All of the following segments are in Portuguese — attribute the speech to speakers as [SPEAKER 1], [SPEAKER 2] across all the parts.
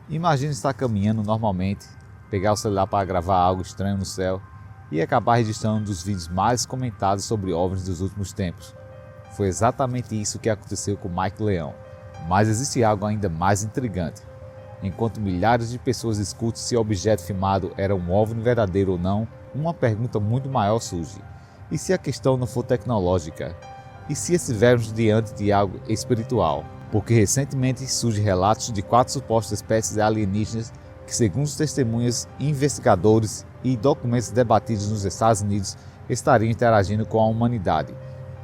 [SPEAKER 1] Imagine estar caminhando normalmente, pegar o celular para gravar algo estranho no céu e acabar registrando um dos vídeos mais comentados sobre OVNIs dos últimos tempos. Foi exatamente isso que aconteceu com Mike Leão, mas existe algo ainda mais intrigante. Enquanto milhares de pessoas discutem se o objeto filmado era um OVNI verdadeiro ou não, uma pergunta muito maior surge. E se a questão não for tecnológica? E se estivermos diante de algo espiritual? Porque recentemente surgem relatos de 4 supostas espécies alienígenas que, segundo os testemunhas, investigadores e documentos debatidos nos Estados Unidos, estariam interagindo com a humanidade.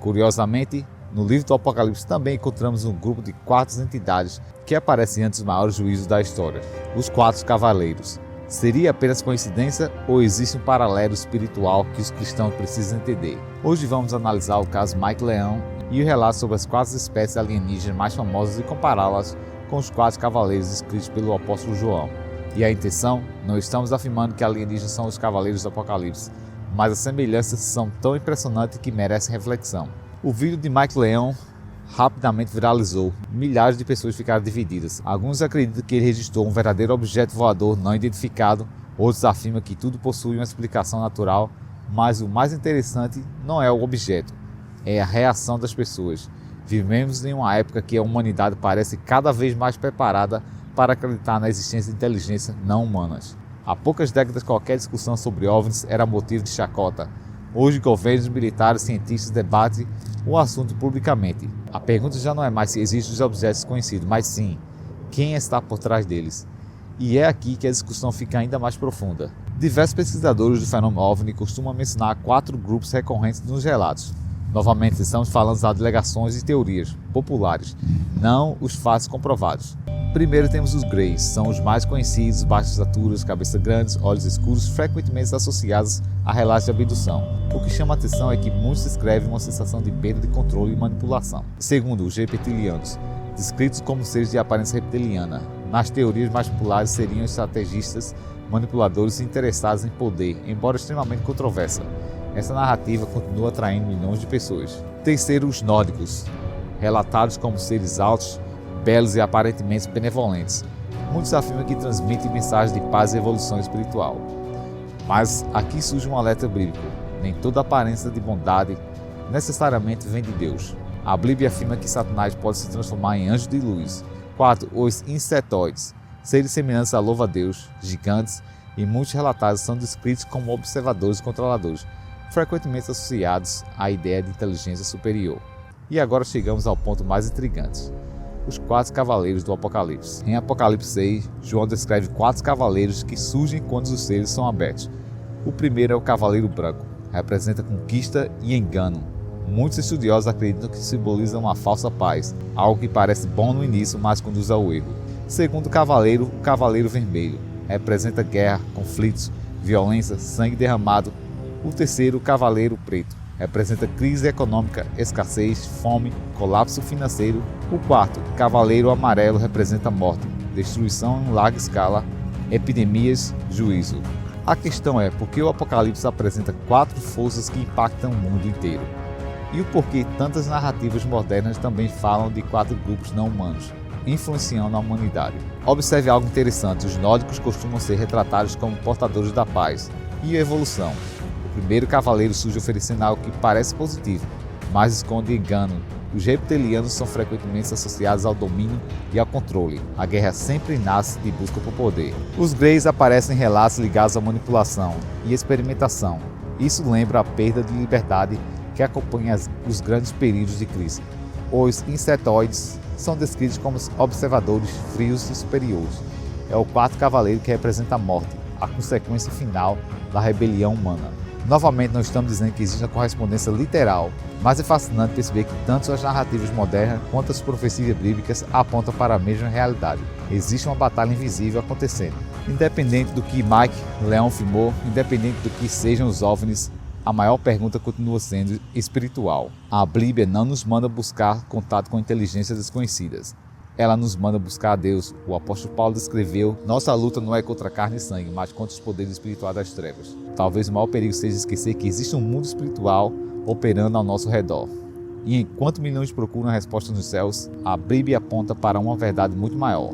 [SPEAKER 1] Curiosamente, no livro do Apocalipse também encontramos um grupo de 4 entidades que aparecem antes dos maiores juízos da história, os 4 cavaleiros. Seria apenas coincidência ou existe um paralelo espiritual que os cristãos precisam entender? Hoje vamos analisar o caso Mike Leão e o relato sobre as 4 espécies alienígenas mais famosas e compará-las com os 4 cavaleiros escritos pelo apóstolo João. E a intenção, não estamos afirmando que alienígenas são os cavaleiros do Apocalipse, mas as semelhanças são tão impressionantes que merecem reflexão. O vídeo de Mike Leão rapidamente viralizou, milhares de pessoas ficaram divididas. Alguns acreditam que ele registrou um verdadeiro objeto voador não identificado, outros afirmam que tudo possui uma explicação natural, mas o mais interessante não é o objeto, é a reação das pessoas. Vivemos em uma época que a humanidade parece cada vez mais preparada para acreditar na existência de inteligências não humanas. Há poucas décadas qualquer discussão sobre OVNIs era motivo de chacota. Hoje governos, militares e cientistas debatem o assunto publicamente. A pergunta já não é mais se existem os objetos conhecidos, mas sim, quem está por trás deles. E é aqui que a discussão fica ainda mais profunda. Diversos pesquisadores do fenômeno OVNI costumam mencionar 4 grupos recorrentes nos relatos. Novamente, estamos falando das alegações e teorias populares, não os fatos comprovados. Primeiro temos os Greys, são os mais conhecidos, baixas estaturas, cabeça grandes, olhos escuros, frequentemente associados a relatos de abdução. O que chama a atenção é que muitos descrevem uma sensação de perda de controle e manipulação. Segundo, os reptilianos, descritos como seres de aparência reptiliana. Nas teorias mais populares seriam estrategistas, manipuladores e interessados em poder, embora extremamente controversa. Essa narrativa continua atraindo milhões de pessoas. Terceiro, os nórdicos, relatados como seres altos, belos e aparentemente benevolentes. Muitos afirmam que transmitem mensagens de paz e evolução espiritual. Mas aqui surge um alerta bíblico. Nem toda aparência de bondade necessariamente vem de Deus. A Bíblia afirma que Satanás pode se transformar em anjo de luz. 4. Os insetoides, seres semelhantes a louva-a-Deus, gigantes, e muitos relatados são descritos como observadores e controladores, frequentemente associados à ideia de inteligência superior. E agora chegamos ao ponto mais intrigante. Os 4 cavaleiros do Apocalipse. Em Apocalipse 6, João descreve 4 cavaleiros que surgem quando os selos são abertos. O primeiro é o cavaleiro branco, representa conquista e engano. Muitos estudiosos acreditam que simboliza uma falsa paz, algo que parece bom no início, mas conduz ao erro. Segundo cavaleiro, o cavaleiro vermelho, representa guerra, conflitos, violência, sangue derramado. O terceiro, o cavaleiro preto, representa crise econômica, escassez, fome, colapso financeiro. O quarto, cavaleiro amarelo, representa morte, destruição em larga escala, epidemias, juízo. A questão é por que o Apocalipse apresenta 4 forças que impactam o mundo inteiro? E o porquê tantas narrativas modernas também falam de 4 grupos não humanos, influenciando a humanidade? Observe algo interessante, os nórdicos costumam ser retratados como portadores da paz e a evolução. O primeiro cavaleiro surge oferecendo algo que parece positivo, mas esconde engano. Os reptilianos são frequentemente associados ao domínio e ao controle. A guerra sempre nasce de busca por poder. Os Greys aparecem em relatos ligados à manipulação e experimentação. Isso lembra a perda de liberdade que acompanha os grandes períodos de crise. Os insetoides são descritos como observadores frios e superiores. É o 4º cavaleiro que representa a morte, a consequência final da rebelião humana. Novamente, não estamos dizendo que existe uma correspondência literal, mas é fascinante perceber que tanto as narrativas modernas quanto as profecias bíblicas apontam para a mesma realidade. Existe uma batalha invisível acontecendo. Independente do que Mike Leão filmou, independente do que sejam os OVNIs, a maior pergunta continua sendo espiritual. A Bíblia não nos manda buscar contato com inteligências desconhecidas. Ela nos manda buscar a Deus. O apóstolo Paulo descreveu: nossa luta não é contra carne e sangue, mas contra os poderes espirituais das trevas. Talvez o maior perigo seja esquecer que existe um mundo espiritual operando ao nosso redor. E enquanto milhões procuram a resposta nos céus, a Bíblia aponta para uma verdade muito maior.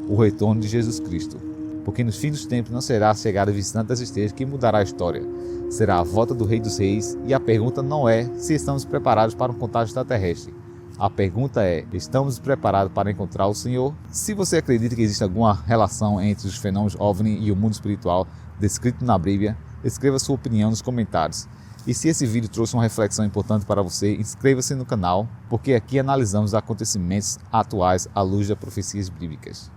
[SPEAKER 1] o retorno de Jesus Cristo. Porque nos fins dos tempos não será a chegada visitante das estrelas que mudará a história. Será a volta do Rei dos Reis, e a pergunta não é se estamos preparados para um contágio extraterrestre. A pergunta é, estamos preparados para encontrar o Senhor? Se você acredita que existe alguma relação entre os fenômenos OVNI e o mundo espiritual descrito na Bíblia, escreva sua opinião nos comentários. E se esse vídeo trouxe uma reflexão importante para você, inscreva-se no canal, porque aqui analisamos acontecimentos atuais à luz das profecias bíblicas.